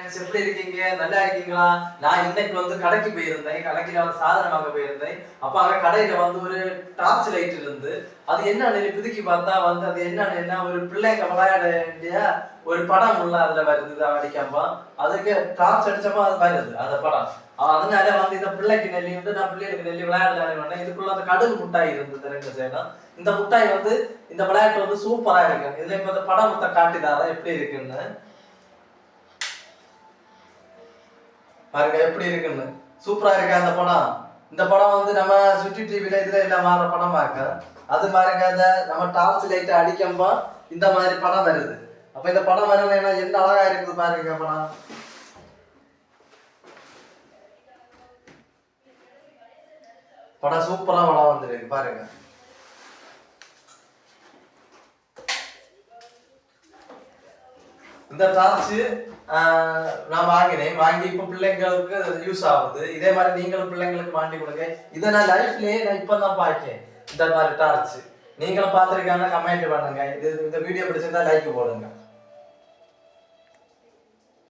Friends, எப்படி இருக்கீங்க? நல்லா இருக்கீங்களா? நான் இன்னைக்கு வந்து கடைக்கு போயிருந்தேன். கடைக்கு நான் சாதனம் வாங்க போயிருந்தேன். அப்ப அங்க கடையில வந்து ஒரு டார்ச் லைட் இருந்து, அது என்னன்னு பிதுக்கி பார்த்தா வந்து அது என்னன்னா ஒரு பிள்ளைங்க விளையாட வேண்டிய ஒரு படம் உள்ள அதுல வருது அடிக்காம. அதுக்கு டார்ச் அடிச்சப்ப அது வருது அந்த படம். அதனால வந்து இந்த பிள்ளைக்கு நெல்லி வந்து நான் பிள்ளைகளுக்கு நெல்லி விளையாடலான்னு இதுக்குள்ள அந்த கடுகு முட்டாய் இருந்தது ரெண்டு சைடும். இந்த முட்டாய் வந்து இந்த விளையாட்டு வந்து சூப்பரா இருக்கு. இதுல இப்ப இந்த படம் மொத்த காட்டிதாரா எப்படி இருக்குன்னு பாருங்க, எப்படி இருக்குன்னு. சூப்பரா இருக்கு அந்த படம். இந்த படம் வந்து நம்ம சுட்டி டிவில இதுல எல்லாம் மாற படமா இருக்கு. அது பாருங்க, அந்த நம்ம டார்ச் லைட் அடிக்கும்போ இந்த மாதிரி படம் வருது. அப்ப இந்த படம் வரலைன்னா என்ன அழகா இருக்குது பாருங்க படம். படம் சூப்பரா படம் வந்துருக்கு பாருங்க. இந்த டார்ச் நான் வாங்கினேன். வாங்கி இப்போ பிள்ளைங்களுக்கு யூஸ் ஆகுது. இதே மாதிரி நீங்களும் பிள்ளைங்களுக்கு வாங்கி கொடுங்க. இதை நான் லைஃப்லயே நான் இப்போ தான் பார்க்கேன் இந்த மாதிரி டார்ச். நீங்களும் பார்த்துருக்காங்க, கமெண்ட் பண்ணுங்க. இந்த வீடியோ பிடிச்சிருந்தா லைக் போடுங்க.